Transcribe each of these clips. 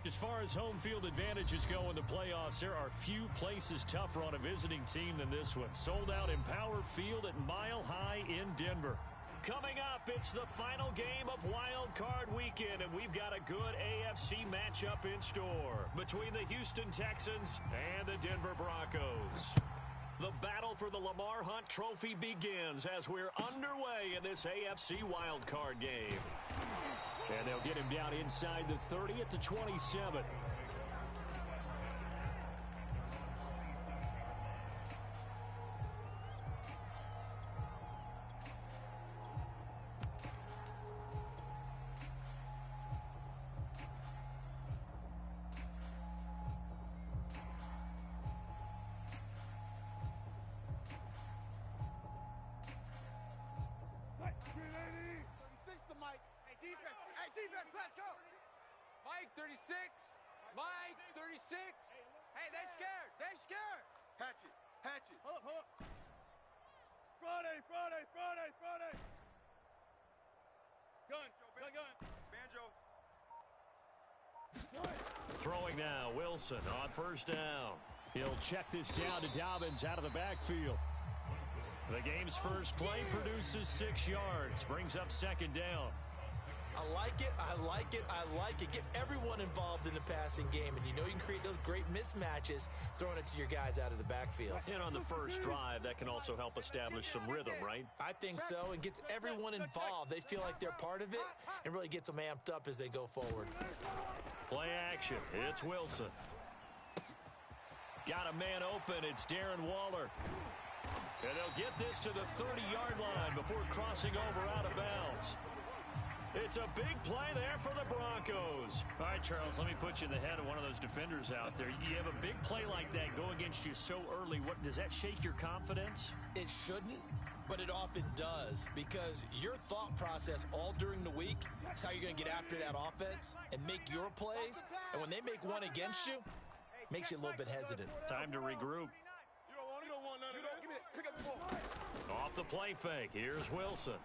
As far as home field advantages go in the playoffs, there are few places tougher on a visiting team than this one. Sold out in Power Field at Mile High in Denver. Coming up, it's the final game of Wild Card Weekend, and we've got a good AFC matchup in store between the Houston Texans and the Denver Broncos. The battle for the Lamar Hunt Trophy begins as we're underway in this AFC Wild Card game. And they'll get him down inside the 30 at the 27. Defense, let's go. Mike, 36. Mike, 36. Hey, they scared. They scared. Hatchet. Hold up. Friday. Gun. Banjo. Throwing now, Wilson on first down. He'll check this down to Dobbins out of the backfield. The game's first play produces 6 yards, brings up second down. I like it. Get everyone involved in the passing game, and you know you can create those great mismatches throwing it to your guys out of the backfield. And on the first drive, that can also help establish some rhythm, right? I think so, and gets everyone involved. They feel like they're part of it and really gets them amped up as they go forward. Play action. It's Wilson. Got a man open. It's Darren Waller. And they'll get this to the 30-yard line before crossing over out of bounds. It's a big play there for the Broncos. All right, Charles, let me put you in the head of one of those defenders out there. You have a big play like that go against you so early. What does that shake your confidence? It shouldn't, but it often does, because your thought process all during the week is how you're going to get after that offense and make your plays. And when they make one against you, it makes you a little bit hesitant. Time to regroup. You don't want none of that. Give me that. Pick up the ball. Off the play fake. Here's Wilson.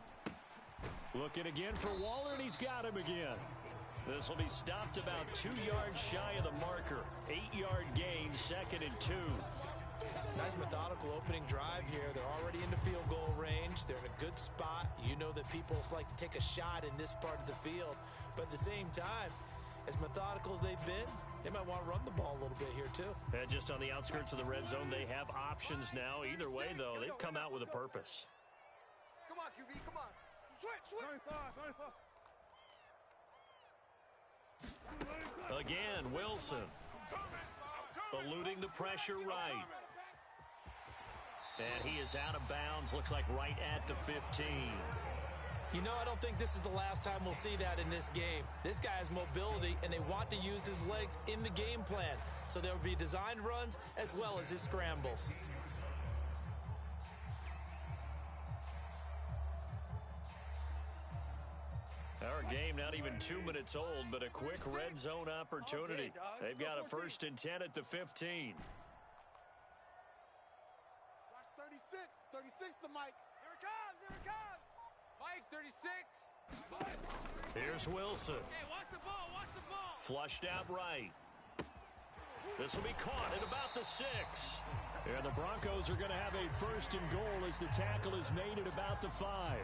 Looking again for Waller, and he's got him again. This will be stopped about 2 yards shy of the marker. 8-yard gain, 2nd and 2. Nice methodical opening drive here. They're already in the field goal range. They're in a good spot. You know that people like to take a shot in this part of the field. But at the same time, as methodical as they've been, they might want to run the ball a little bit here too. And just on the outskirts of the red zone, they have options now. Either way, though, they've come out with a purpose. Come on, QB, come on. Switch. Again, Wilson. Eluding the pressure right. And he is out of bounds. Looks like right at the 15. You know, I don't think this is the last time we'll see that in this game. This guy has mobility, and they want to use his legs in the game plan. So there will be designed runs as well as his scrambles. Our game not even 2 minutes old, but a quick red zone opportunity. They've got a 1st and 10 at the 15. Watch 36. 36 to Mike. Here it comes. Mike, 36. Here's Wilson. Hey, watch the ball. Flushed out right. This will be caught at about the 6. And the Broncos are going to have a 1st and goal as the tackle is made at about the 5.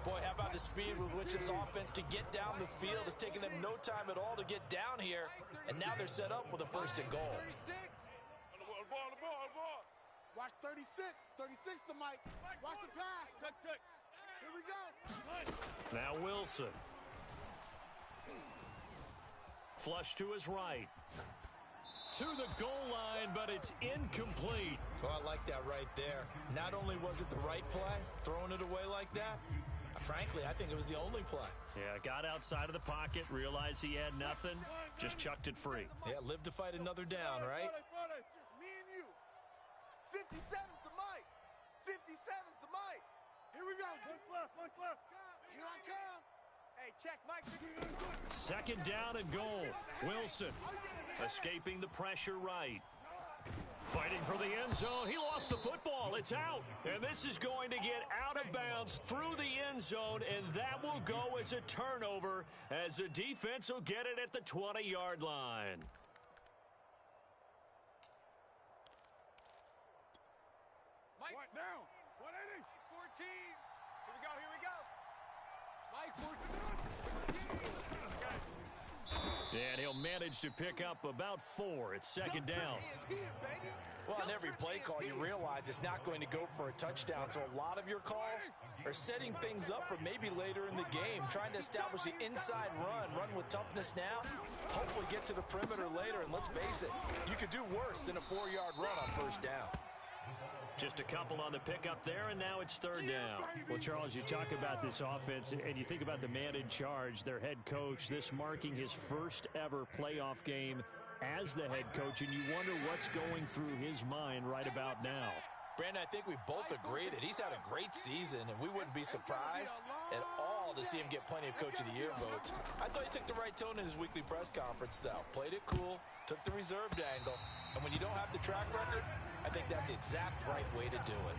Boy, how about the speed with which this offense could get down the field? It's taken them no time at all to get down here, and now they're set up with a 1st and goal. 36. The ball. Watch 36. 36 to Mike. Watch the pass. Check. Here we go. Now Wilson. Flush to his right. To the goal line, but it's incomplete. Oh, I like that right there. Not only was it the right play, throwing it away like that, frankly, I think it was the only play. Yeah, got outside of the pocket, realized he had nothing, just chucked it free. Yeah, live to fight another down, right? It's just me and you. 57's to Mike. 57's to Mike. Here we go. Look left. Here I come. Hey, check, Mike. 2nd down and goal. Wilson escaping the pressure right. Fighting for the end zone. He lost the football. It's out. And this is going to get out of bounds through the end zone, and that will go as a turnover as the defense will get it at the 20-yard line. Mike down. 180. 14. Here we go. Mike, 14. And he'll manage to pick up about 4. It's second down. Well, on every play call, you realize it's not going to go for a touchdown. So a lot of your calls are setting things up for maybe later in the game, trying to establish the inside run with toughness now, hopefully get to the perimeter later. And let's face it, you could do worse than a 4-yard run on first down. Just a couple on the pickup there, and now it's third down. Well, Charles, you talk about this offense, and you think about the man in charge, their head coach, this marking his first ever playoff game as the head coach, and you wonder what's going through his mind right about now. Brandon, I think we both agree that he's had a great season, and we wouldn't be surprised at all to see him get plenty of Coach of the Year votes. I thought he took the right tone in his weekly press conference, though. Played it cool, took the reserved angle, and when you don't have the track record, I think that's the exact right way to do it.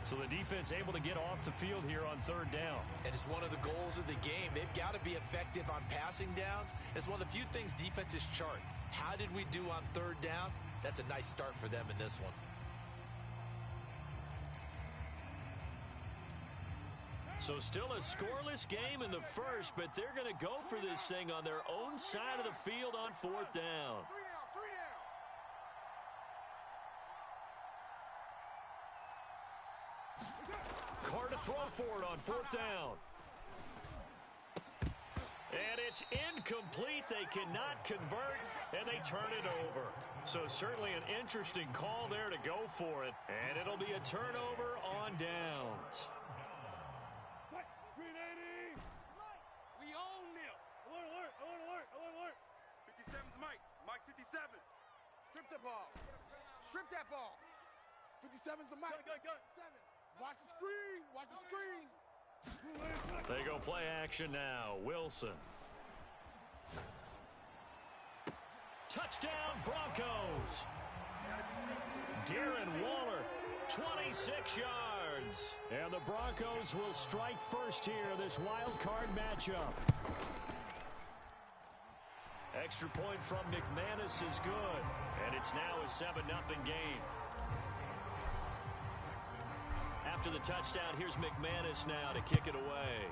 So the defense able to get off the field here on third down. And it's one of the goals of the game. They've got to be effective on passing downs. It's one of the few things defenses chart. How did we do on third down? That's a nice start for them in this one. So still a scoreless game in the first, but they're going to go for this thing on their own side of the field on fourth down. Carr to throw for it on fourth down. And it's incomplete. They cannot convert, and they turn it over. So certainly an interesting call there to go for it, and it'll be a turnover on downs. 57's that ball. 57's the Mike. Go. Watch the screen. Watch the screen. They go play action now. Wilson. Touchdown, Broncos. Darren Waller, 26 yards. And the Broncos will strike first here, this wild card matchup. Extra point from McManus is good. And it's now a 7-0 game. After the touchdown, here's McManus now to kick it away.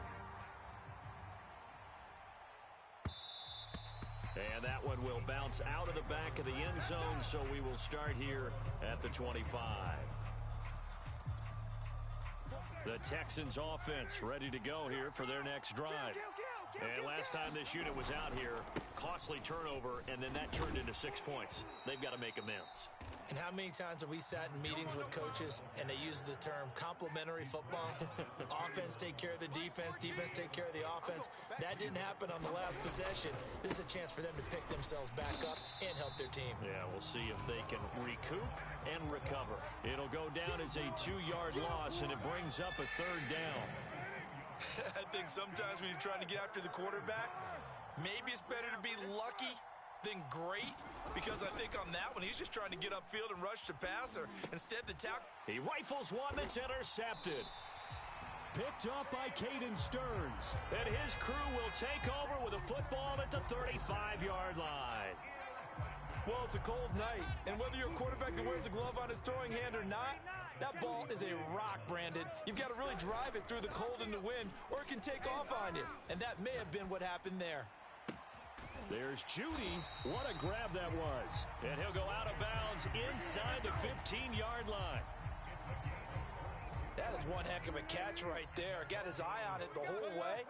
And that one will bounce out of the back of the end zone, so we will start here at the 25. The Texans offense ready to go here for their next drive. And last time this unit was out here, costly turnover, and then that turned into 6 points. They've got to make amends. And how many times have we sat in meetings with coaches and they use the term complementary football? Offense take care of the defense, defense take care of the offense. That didn't happen on the last possession. This is a chance for them to pick themselves back up and help their team. Yeah, we'll see if they can recoup and recover. It'll go down as a 2-yard loss, and it brings up a third down. I think sometimes when you're trying to get after the quarterback, maybe it's better to be lucky than great, because I think on that one, he's just trying to get upfield and rush the passer. Instead, the tackle. He rifles one that's intercepted. Picked up by Caden Stearns. And his crew will take over with a football at the 35-yard line. Well, it's a cold night, and whether you're a quarterback that wears a glove on his throwing hand or not, that ball is a rock, Brandon. You've got to really drive it through the cold and the wind, or it can take off on you. And that may have been what happened there. There's Judy. What a grab that was. And he'll go out of bounds inside the 15-yard line. That is one heck of a catch right there. Got his eye on it the whole way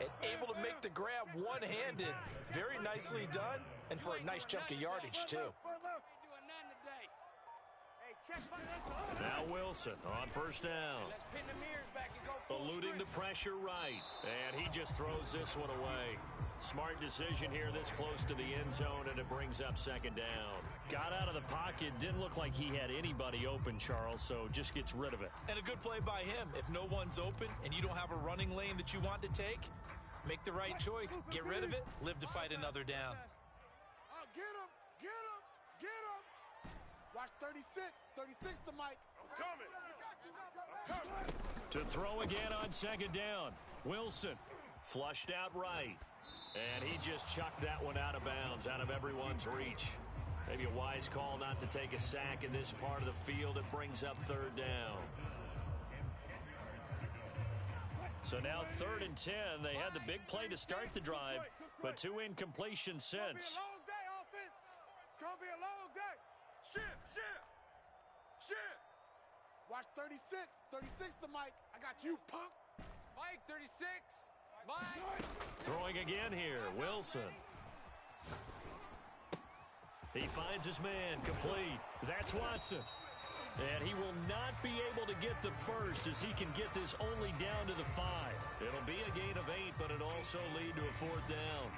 and able to make the grab one-handed. Very nicely done, and for a nice chunk of yardage, too. Now Wilson on first down. Eluding the pressure right. And he just throws this one away. Smart decision here this close to the end zone, and it brings up second down. Got out of the pocket. Didn't look like he had anybody open, Charles, so just gets rid of it. And a good play by him. If no one's open and you don't have a running lane that you want to take, make the right choice. Get rid of it. Live to fight another down. Get him. Watch 36. 36 the mic. I'm coming. To throw again on second down. Wilson flushed out right. And he just chucked that one out of bounds, out of everyone's reach. Maybe a wise call not to take a sack in this part of the field. It brings up third down. So now 3rd and 10. They had the big play to start the drive, but 2 incompletions since. It's going to be a long day, offense. It's going to be a long day. Shift. Watch 36. 36 the mic. I got you, punk. Mike, 36. Mike. Throwing again here. Wilson. He finds his man, complete. That's Watson. And he will not be able to get the first as he can get this only down to the 5. It'll be a gain of 8, but it'll also lead to a 4th down.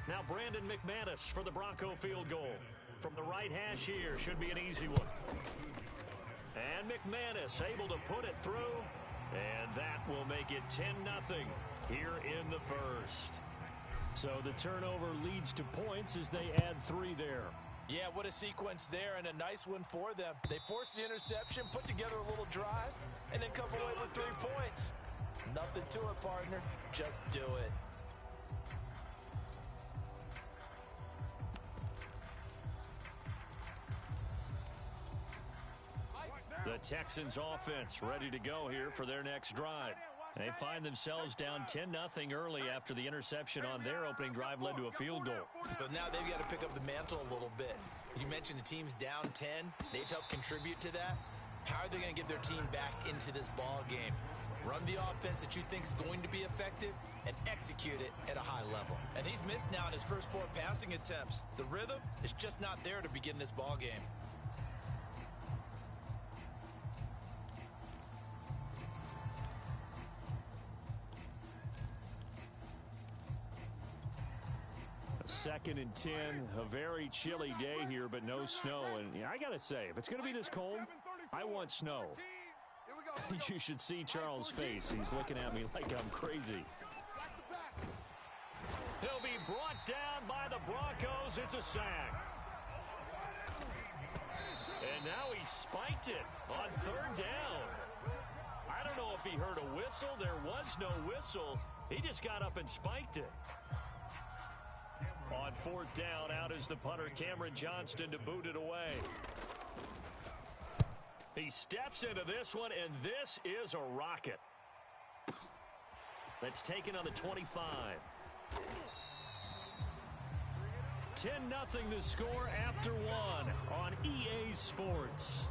Now Brandon McManus for the Bronco field goal. From the right hash here, should be an easy one. And McManus able to put it through. And that will make it 10-0 here in the first. So the turnover leads to points as they add 3 there. Yeah, what a sequence there, and a nice one for them. They forced the interception, put together a little drive, and then come away with 3 points. Nothing to it, partner. Just do it. The Texans offense ready to go here for their next drive. They find themselves down 10-0 early after the interception on their opening drive led to a field goal. So now they've got to pick up the mantle a little bit. You mentioned the team's down 10. They've helped contribute to that. How are they going to get their team back into this ball game? Run the offense that you think is going to be effective and execute it at a high level. And he's missed now in his first 4 passing attempts. The rhythm is just not there to begin this ball game. Second and 10, a very chilly day here, but no snow. And yeah, I got to say, if it's going to be this cold, I want snow. You should see Charles' face. He's looking at me like I'm crazy. He'll be brought down by the Broncos. It's a sack. And now he spiked it on 3rd down. I don't know if he heard a whistle. There was no whistle. He just got up and spiked it. On 4th down, out is the punter, Cameron Johnston, to boot it away. He steps into this one, and this is a rocket. That's taken on the 25. 10-0 the score after 1 on EA Sports.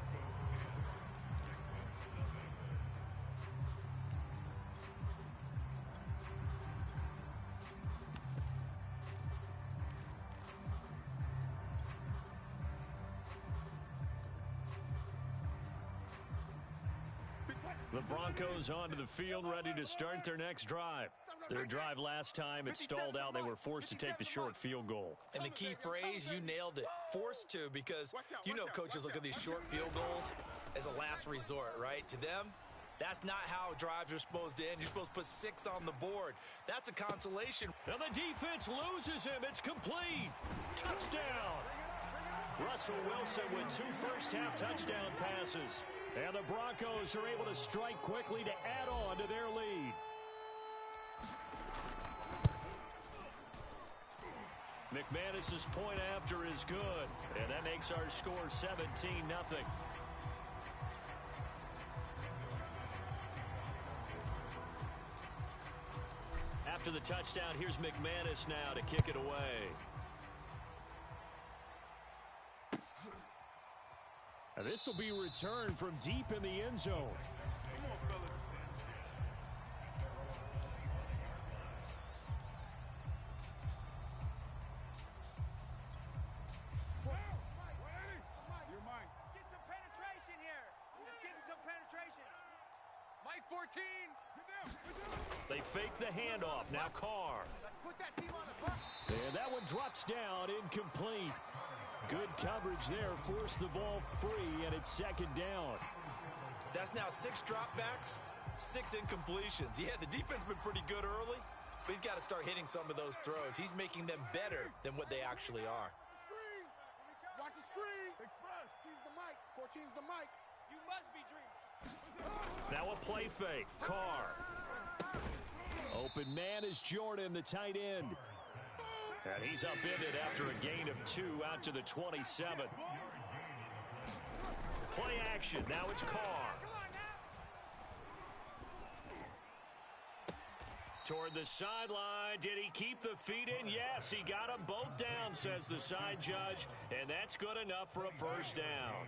The Broncos onto the field, ready to start their next drive. Their drive last time, it stalled out. They were forced to take the short field goal. And the key phrase, you nailed it, forced to, because you know coaches look at these short field goals as a last resort, right? To them, that's not how drives are supposed to end. You're supposed to put 6 on the board. That's a consolation. And the defense loses him. It's complete. Touchdown. Russell Wilson with 2 first-half touchdown passes. And the Broncos are able to strike quickly to add on to their lead. McManus's point after is good. And that makes our score 17-0. After the touchdown, here's McManus now to kick it away. And this will be returned from deep in the end zone. You're mine. Let's get some penetration here. Let's get some penetration. Mike 14. They fake the handoff. Now Carr. Let's put that team on the bus. And that one drops down, incomplete. Good coverage there, forced the ball free, and it's second down. That's now 6 dropbacks, 6 incompletions. Yeah, the defense been pretty good early, But he's got to start hitting some of those throws. He's making them better than what they actually are. Watch the screen. Express. 14's the mic. 14's the mic. You must be dreaming. Now a play fake. Carr. Open man is Jordan, the tight end. And he's upended after a gain of 2 out to the 27. Play action. Now it's Carr. Toward the sideline. Did he keep the feet in? Yes, he got them both down, says the side judge. And that's good enough for a first down.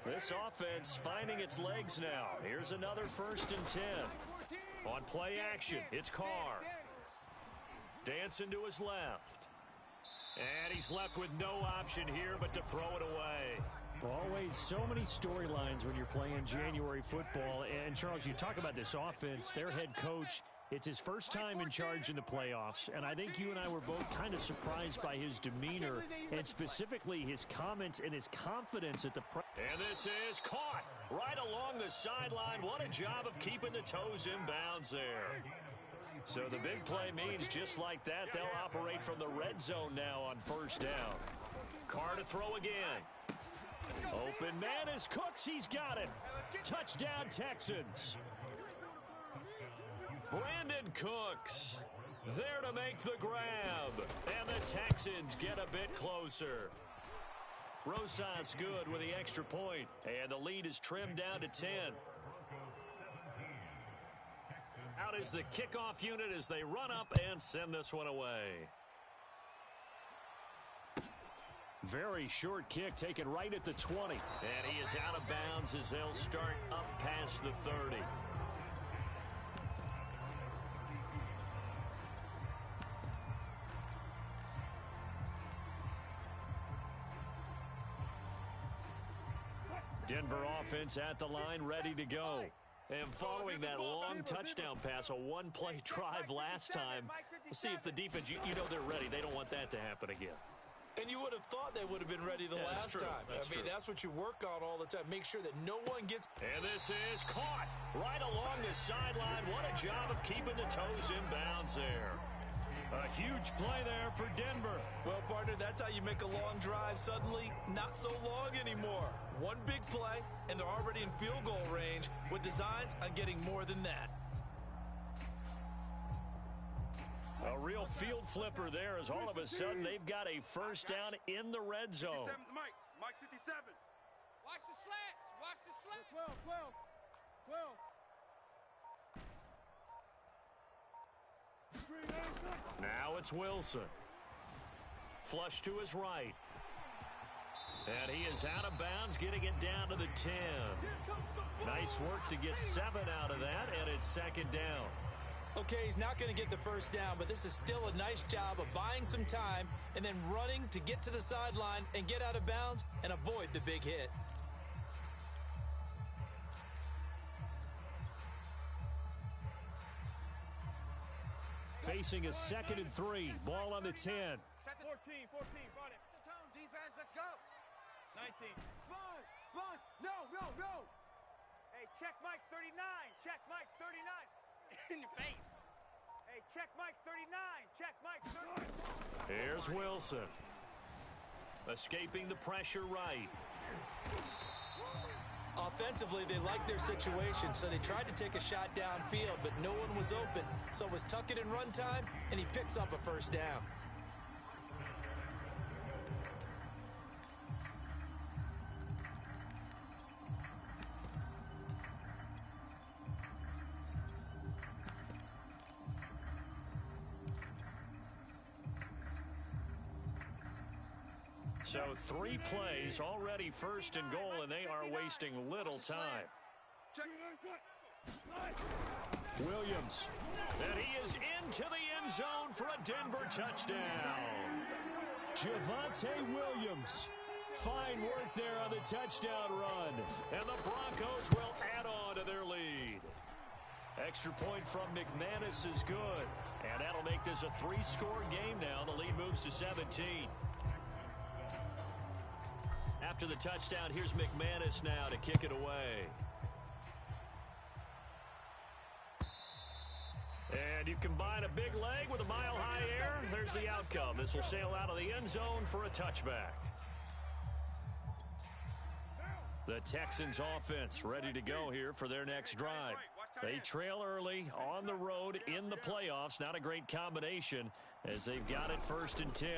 This offense finding its legs now. Here's another 1st and 10. On play action, it's Carr. Dancing to his left. And he's left with no option here but to throw it away. Always so many storylines when you're playing January football. And, Charles, you talk about this offense, their head coach, it's his first time in charge in the playoffs. And I think you and I were both kind of surprised by his demeanor and specifically his comments and his confidence at the press. And this is caught right along the sideline. What a job of keeping the toes in bounds there. So the big play means just like that, they'll operate from the red zone now on 1st down. Carr to throw again. Open man is Cooks. He's got it. Touchdown, Texans. Brandon Cooks there to make the grab. And the Texans get a bit closer. Rosas good with the extra point. And the lead is trimmed down to 10. Out is the kickoff unit as they run up and send this one away. Very short kick taken right at the 20. And he is out of bounds as they'll start up past the 30. Denver offense at the line, ready to go. And following that long touchdown pass, a one-play drive last time, let's see if the defense, you know they're ready. They don't want that to happen again. And you would have thought they would have been ready the last time. That's what you work on all the time. Make sure that no one gets... And this is caught right along the sideline. What a job of keeping the toes in bounds there. A huge play there for Denver. Well, partner, that's how you make a long drive suddenly not so long anymore. One big play, and they're already in field goal range with designs on getting more than that. A real field flipper there as all of a sudden they've got a first down in the red zone. 57's Mike. Mike 57. Watch the slants. Watch the slants. 12. Now it's Wilson. Flush to his right. And he is out of bounds, getting it down to the 10. Nice work to get 7 out of that, and it's 2nd down. Okay, he's not going to get the first down, but this is still a nice job of buying some time and then running to get to the sideline and get out of bounds and avoid the big hit. Facing a 2nd and 3. Ball on the 10. 14, run it. Set the tone, defense, let's go. 19. Sponge, no. Hey, check Mike 39, check Mike 39. In your face. Hey, check Mike 39, check Mike 39. Here's Wilson. Escaping the pressure right. Offensively, they liked their situation, so they tried to take a shot downfield, but no one was open. So it was tuck it and run time, and he picks up a first down. So 3 plays, already 1st and goal, and they are wasting little time. Williams. And he is into the end zone for a Denver touchdown. Javonte Williams. Fine work there on the touchdown run. And the Broncos will add on to their lead. Extra point from McManus is good. And that'll make this a 3-score game now. The lead moves to 17. After the touchdown, here's McManus now to kick it away. And And you combine a big leg with a mile-high air, there's the outcome. This will sail out of the end zone for a touchback. The Texans offense ready to go here for their next drive. They trail early on the road in the playoffs. Not a great combination as they've got it 1st and 10.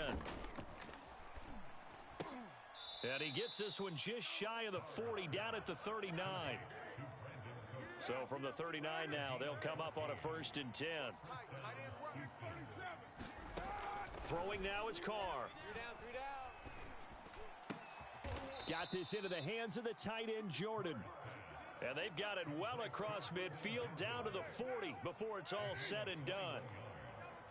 And he gets this one just shy of the 40, down at the 39. So from the 39 now, they'll come up on a 1st and 10. Throwing now is Carr. Got this into the hands of the tight end, Jordan. And they've got it well across midfield, down to the 40 before it's all said and done.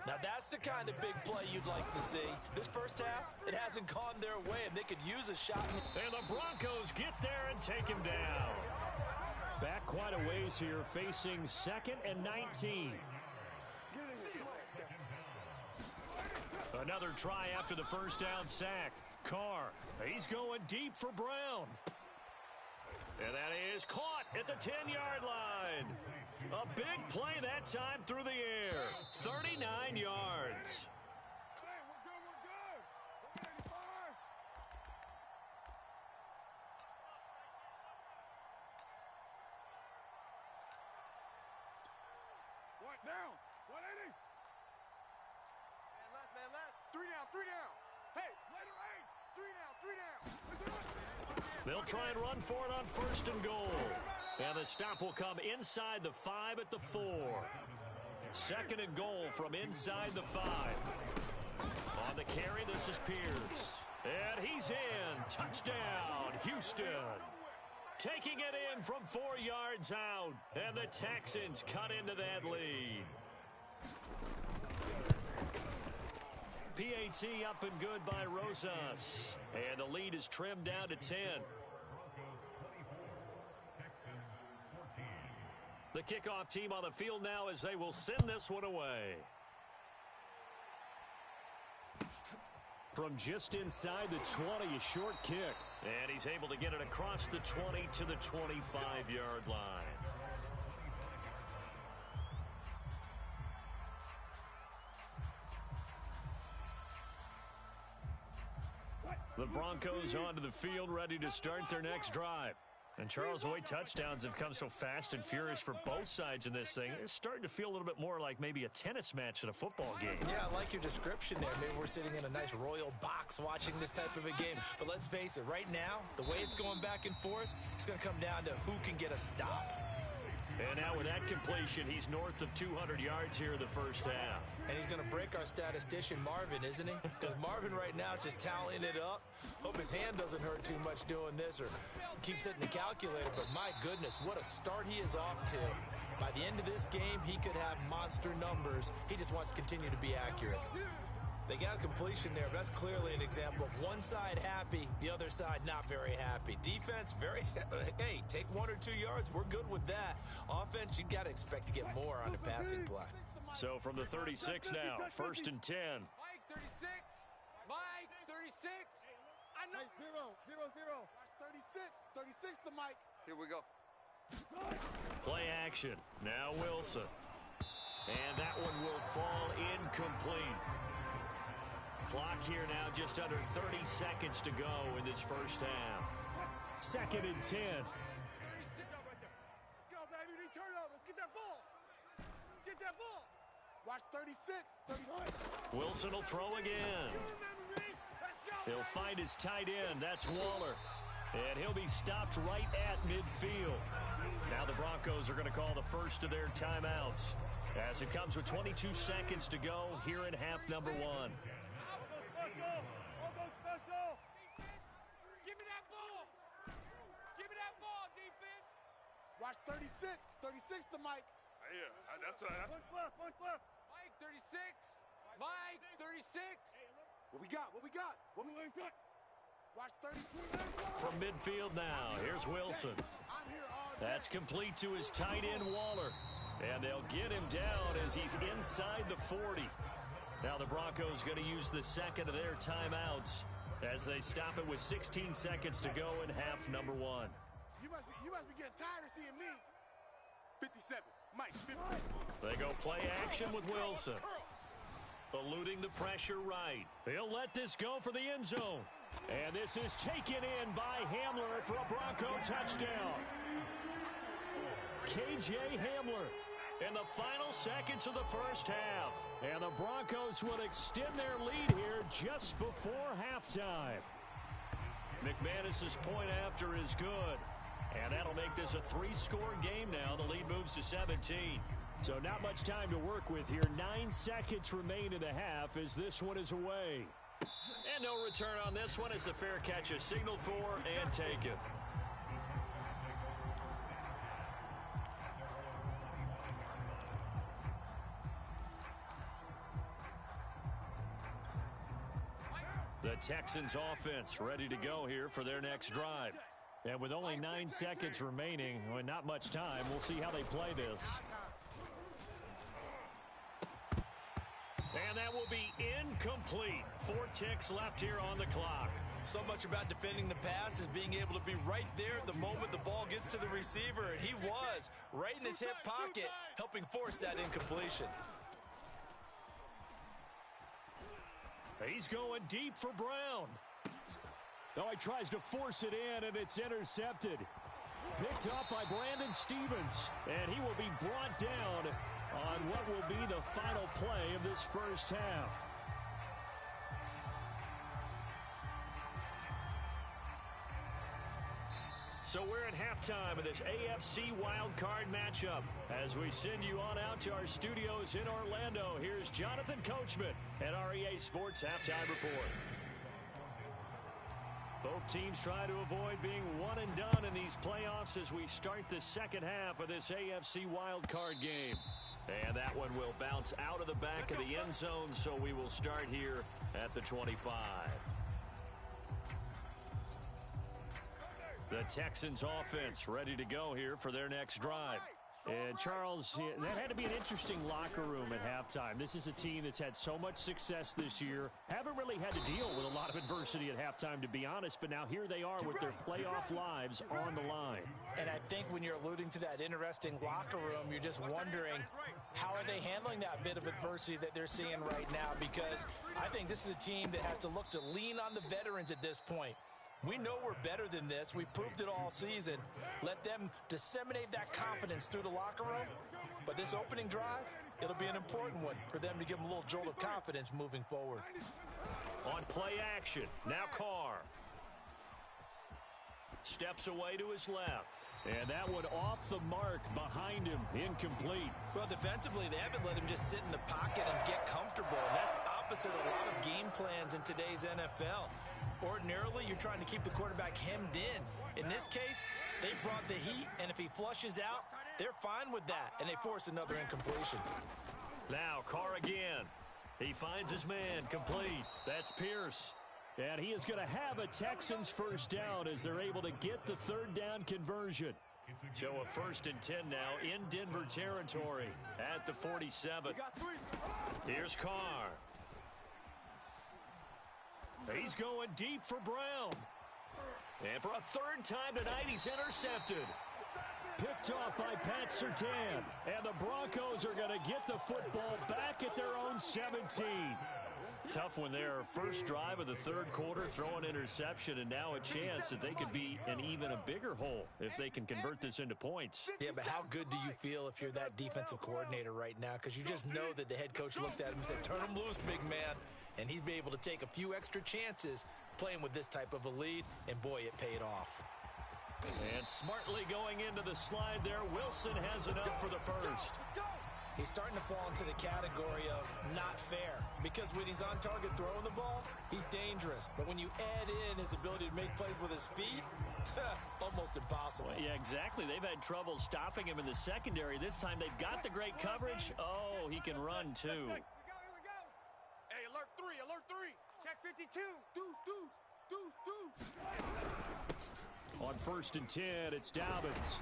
Now that's the kind of big play you'd like to see. This first half, it hasn't gone their way, and they could use a shot. And the Broncos get there and take him down. Back quite a ways here, facing 2nd and 19. Another try after the first down sack. Carr, he's going deep for Brown. And that is caught at the 10-yard line. A big play that time through the air. 39 yards. What down? 180. Man left. 3 down. Hey, later 8. 3 down. Let's do it. They'll try and run for it on 1st and goal. And the stop will come inside the 5 at the 4. 2nd and goal from inside the 5. On the carry, this is Pierce. And he's in. Touchdown, Houston. Taking it in from 4 yards out. And the Texans cut into that lead. PAT up and good by Rosas. And the lead is trimmed down to 10. The kickoff team on the field now as they will send this one away. From just inside the 20, a short kick. And he's able to get it across the 20 to the 25-yard line. The Broncos onto the field, ready to start their next drive. And Charles, the way touchdowns have come so fast and furious for both sides in this thing, it's starting to feel a little bit more like maybe a tennis match than a football game. Yeah, I like your description there. Maybe we're sitting in a nice royal box watching this type of a game. But let's face it, right now, the way it's going back and forth, it's going to come down to who can get a stop. And now with that completion, he's north of 200 yards here in the first half. And he's going to break our statistician, Marvin, isn't he? Because Marvin right now is just tallying it up. Hope his hand doesn't hurt too much doing this or keeps hitting the calculator. But my goodness, what a start he is off to. By the end of this game, he could have monster numbers. He just wants to continue to be accurate. They got a completion there, but that's clearly an example of one side happy, the other side not very happy. Defense, hey, take 1 or 2 yards, we're good with that. Offense, you got to expect to get more on the passing play. So from the 36 now, 1st and 10. Mike, 36. Mike, 36. I know. Hey, 0. 36 to Mike. Here we go. Play action. Now Wilson. And that one will fall incomplete. Clock here now just under 30 seconds to go in this first half. 2nd and 10. Let's go, baby. We turn over. Let's get that ball. Watch 36. Wilson will throw again. He'll find his tight end. That's Waller. And he'll be stopped right at midfield. Now the Broncos are going to call the first of their timeouts as it comes with 22 seconds to go here in half number 1. Watch 36. 36 to Mike. Yeah, that's right. Punch left. Mike, 36. Mike, 36. What we got? Watch 36. From midfield now, here's Wilson. I'm here all day. That's complete to his tight end, Waller. And they'll get him down as he's inside the 40. Now the Broncos going to use the second of their timeouts as they stop it with 16 seconds to go in half number 1. You must be getting tired of seeing me. 57. Mike, They go play action with Wilson. Eluding the pressure right. He'll let this go for the end zone. And this is taken in by Hamler for a Bronco touchdown. K.J. Hamler in the final seconds of the first half. And the Broncos will extend their lead here just before halftime. McManus's point after is good. And that'll make this a 3-score game now. The lead moves to 17. So not much time to work with here. 9 seconds remain in the half as this one is away. And no return on this one as the fair catch is signaled for and taken. The Texans offense ready to go here for their next drive. And with only 9 seconds remaining, well, not much time, we'll see how they play this. And that will be incomplete. 4 ticks left here on the clock. So much about defending the pass is being able to be right there the moment the ball gets to the receiver. And he was right in his hip pocket, helping force that incompletion. He's going deep for Brown. Oh, he tries to force it in, and it's intercepted. Picked up by Brandon Stevens. And he will be brought down on what will be the final play of this first half. So we're at halftime of this AFC wildcard matchup. As we send you on out to our studios in Orlando, here's Jonathan Coachman at REA Sports Halftime Report. Both teams try to avoid being one and done in these playoffs as we start the second half of this AFC wildcard game. And that one will bounce out of the back of the end zone, so we will start here at the 25. The Texans offense ready to go here for their next drive. And Charles, that had to be an interesting locker room at halftime. This is a team that's had so much success this year. Haven't really had to deal with a lot of adversity at halftime, to be honest. But now here they are with their playoff lives on the line. And I think when you're alluding to that interesting locker room, you're just wondering, how are they handling that bit of adversity that they're seeing right now? Because I think this is a team that has to look to lean on the veterans at this point. We know we're better than this. We've proved it all season. Let them disseminate that confidence through the locker room. But this opening drive, it'll be an important one for them to give them a little jolt of confidence moving forward. On play action, now Carr. Steps away to his left. And that one off the mark behind him, incomplete. Well, defensively, they haven't let him just sit in the pocket and get comfortable. And that's opposite a lot of game plans in today's NFL. Ordinarily, you're trying to keep the quarterback hemmed in. In this case, they brought the heat, and if he flushes out, they're fine with that, and they force another incompletion. Now, Carr again. He finds his man, complete. That's Pierce. And he is going to have a Texans first down as they're able to get the third down conversion. So a 1st and 10 now in Denver territory at the 47. Here's Carr. He's going deep for Brown. And for a 3rd time tonight, he's intercepted. Picked off by Pat Surtain. And the Broncos are going to get the football back at their own 17. Tough one there. First drive of the 3rd quarter, throw an interception, and now a chance that they could be in even a bigger hole if they can convert this into points. Yeah, but how good do you feel if you're that defensive coordinator right now? Because you just know that the head coach looked at him and said, turn him loose, big man. And he's been able to take a few extra chances playing with this type of a lead, and boy, it paid off. And smartly going into the slide there, Wilson has enough for the first. He's starting to fall into the category of not fair, because when he's on target throwing the ball, he's dangerous. But when you add in his ability to make plays with his feet, almost impossible. Well, yeah, exactly. They've had trouble stopping him in the secondary. This time they've got the great coverage. Oh, he can run too. Hey, alert 3, alert 3. Check 52. Deuce, deuce, deuce, deuce. On 1st and 10, it's Dobbins.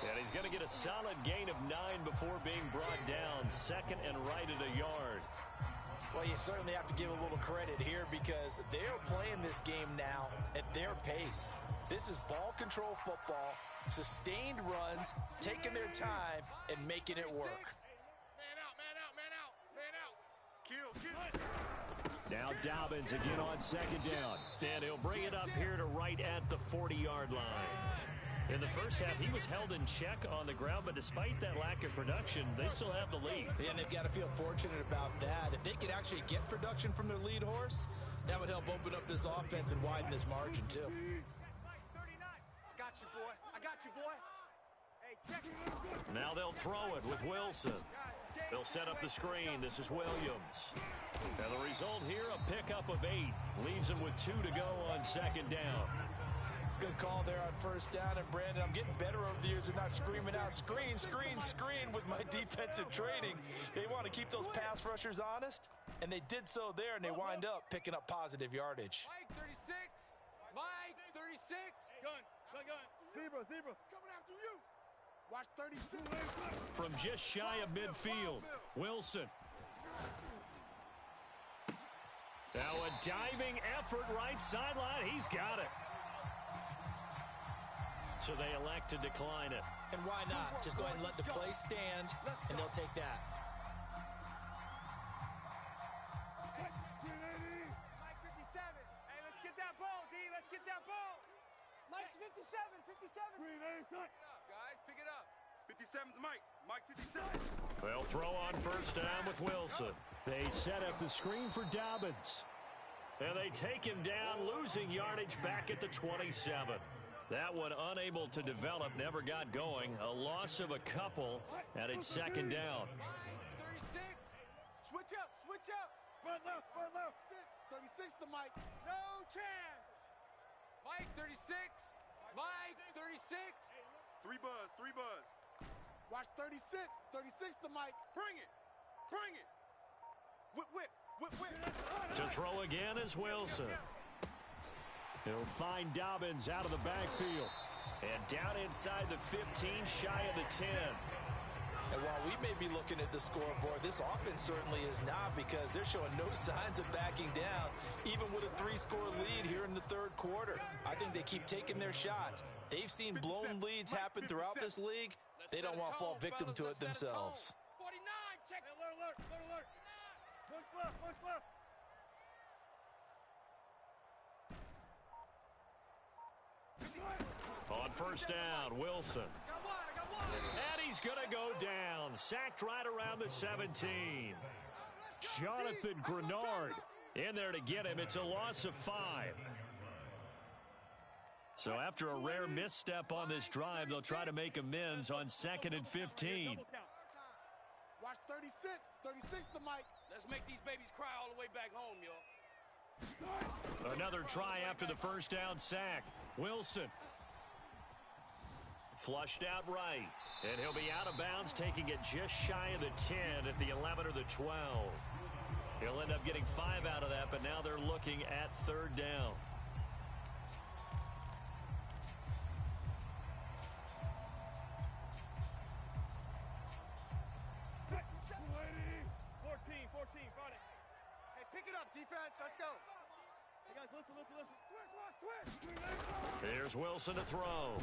And he's going to get a solid gain of 9 before being brought down. 2nd and right at a yard. Well, you certainly have to give a little credit here because they're playing this game now at their pace. This is ball control football, Sustained runs, taking their time, and making it work. Man out, man out, man out, man out. Kill. Now Dobbins again on second down. And he'll bring it up here to right at the 40-yard line. In the first half, he was held in check on the ground, but despite that lack of production, they still have the lead. And they've got to feel fortunate about that. If they could actually get production from their lead horse, that would help open up this offense and widen this margin, too. I got you, boy. I got you, boy. Hey, check it. Now they'll throw it with Wilson. They'll set up the screen. This is Williams. And the result here, a pickup of 8. Leaves him with 2 to go on second down. Good call there on first down. And, Brandon, I'm getting better over the years and not screaming out, screen, screen, screen with my defensive training. They want to keep those pass rushers honest, and they did so there, and they wind up picking up positive yardage. Mike 36. Mike 36. Gun. Zebra. Coming after you. Watch 36. From just shy of midfield, Wilson. Now a diving effort right sideline. He's got it. So they elect to decline it. And why not? Just go ahead and let the play stand, and they'll take that. Mike 57. Hey, let's get that ball, D. Let's get that ball. Mike's 57. Guys, pick it up. 57's Mike. Mike 57. They'll throw on first down with Wilson. They set up the screen for Dobbins. And they take him down, losing yardage back at the 27. That one unable to develop, never got going. A loss of a couple, and it's second down. Mike 36. Switch up. Run left. 36 to Mike. No chance. Mike 36. Mike 36. 3 buzz. Watch 36. 36 to Mike. Bring it. Whip. To throw again is Wilson. He'll find Dobbins out of the backfield. And down inside the 15, shy of the 10. And while we may be looking at the scoreboard, this offense certainly is not, because they're showing no signs of backing down, even with a 3-score lead here in the third quarter. I think they keep taking their shots. They've seen blown leads happen throughout this league. They don't want to fall victim to it themselves. 49, check. Alert. One left. On first down, Wilson. I got one. And he's going to go down. Sacked right around the 17. Jonathan Grenard in there to get him. It's a loss of 5. So after a rare misstep on this drive, they'll try to make amends on 2nd and 15. Watch 36. 36 to Mike. Let's make these babies cry all the way back home, y'all. Another try after the first down sack. Wilson. Flushed out right. And he'll be out of bounds, taking it just shy of the 10 at the 11 or the 12. He'll end up getting 5 out of that, but now they're looking at third down. Pick it up, defense. Let's go. Hey, guys, listen. Switch. Here's Wilson to throw.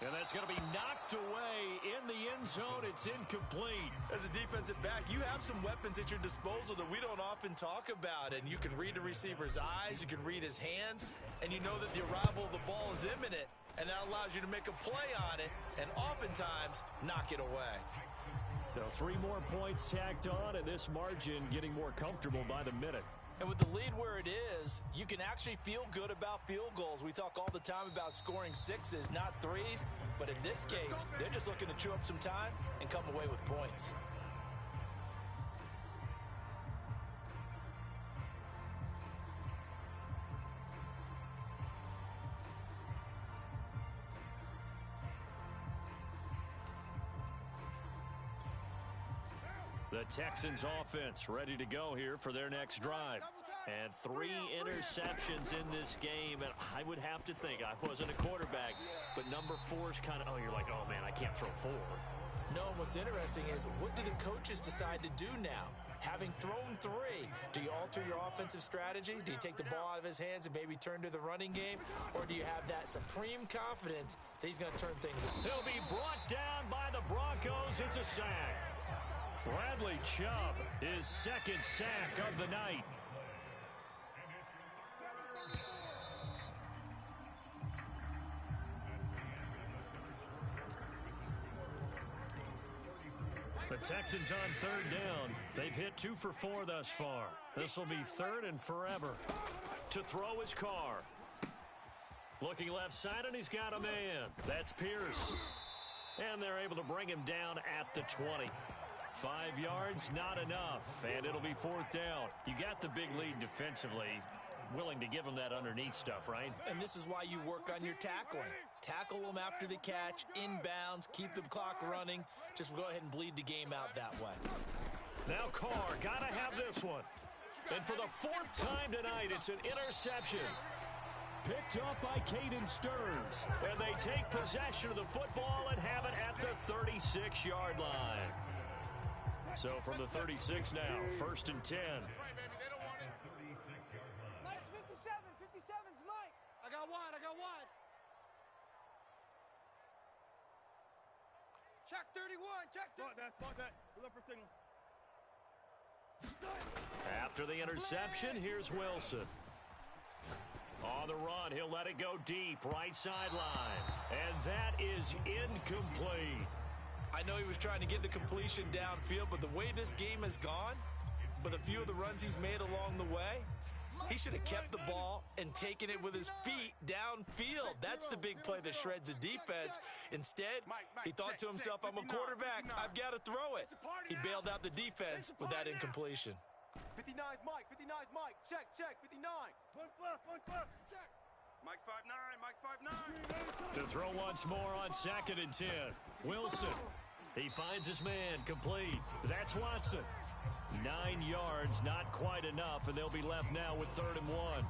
And that's going to be knocked away in the end zone. It's incomplete. As a defensive back, you have some weapons at your disposal that we don't often talk about. And you can read the receiver's eyes, you can read his hands, and you know that the arrival of the ball is imminent. And that allows you to make a play on it and oftentimes knock it away. So 3 more points tacked on, and this margin getting more comfortable by the minute. And with the lead where it is, you can actually feel good about field goals. We talk all the time about scoring 6s, not 3s. But in this case, they're just looking to chew up some time and come away with points. The Texans offense ready to go here for their next drive. And 3 interceptions in this game. And I would have to think, I wasn't a quarterback, but number 4 is kind of, you're like, oh, man, I can't throw 4. No, and what's interesting is, what do the coaches decide to do now? Having thrown 3, do you alter your offensive strategy? Do you take the ball out of his hands and maybe turn to the running game? Or do you have that supreme confidence that he's going to turn things around? He'll be brought down by the Broncos. It's a sack. Bradley Chubb, his second sack of the night. The Texans on third down. They've hit 2 for 4 thus far. This will be third and forever. To throw his Carr. Looking left side, and he's got a man. That's Pierce. And they're able to bring him down at the 20. 5 yards, not enough, and it'll be fourth down. You got the big lead defensively. Willing to give him that underneath stuff, right? And this is why you work on your tackling. Tackle them after the catch, inbounds, keep the clock running. Just go ahead and bleed the game out that way. Now Carr, gotta have this one. And for the 4th time tonight, it's an interception. Picked up by Caden Stearns. And they take possession of the football and have it at the 36-yard line. So from the 36 now, 1st and 10. Mike's 57's Mike. I got one. Check 31, check 31. Mark that. We look for signals. After the interception, here's Wilson. On the run, he'll let it go deep, right sideline. And that is incomplete. I know he was trying to get the completion downfield, but the way this game has gone, with a few of the runs he's made along the way, he should have kept the ball and taken it with his feet downfield. That's the big play that shreds the defense. Instead, he thought to himself, I'm a quarterback, I've got to throw it. He bailed out the defense with that incompletion. 59's Mike, 59's Mike. Check, 59. One left, check. Mike's 5'9", To throw once more on 2nd and 10. Wilson, he finds his man, complete. That's Watson. 9 yards, not quite enough, and they'll be left now with 3rd and 1.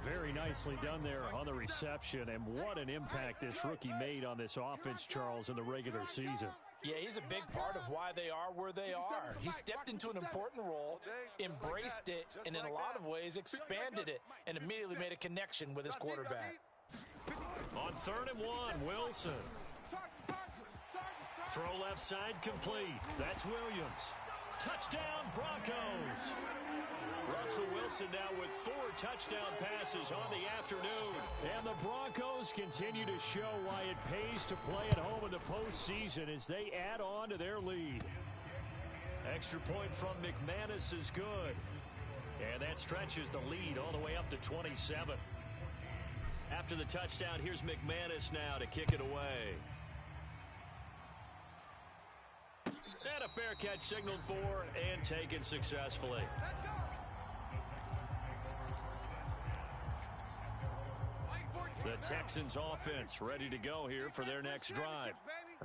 Very nicely done there on the reception, and what an impact this rookie made on this offense, Charles, in the regular season. Yeah, he's a big part of why they are where they are. He stepped into an important role, embraced it, and in a lot of ways expanded it, and immediately made a connection with his quarterback. On 3rd and 1, Wilson. Throw left side complete. That's Williams. Touchdown, Broncos. Russell Wilson now with 4 touchdown passes on the afternoon. And the Broncos continue to show why it pays to play at home in the postseason as they add on to their lead. Extra point from McManus is good. And that stretches the lead all the way up to 27. After the touchdown, here's McManus now to kick it away. And a fair catch signaled for and taken successfully. Let's go. The Texans offense ready to go here for their next drive.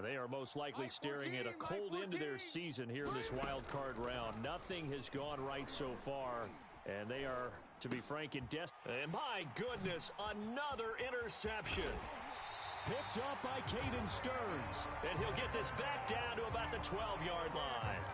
They are most likely staring at a cold end to their season here in this wild card round. Nothing has gone right so far, and they are, to be frank, in desperate. And my goodness, another interception. Picked up by Caden Stearns, and he'll get this back down to about the 12-yard line.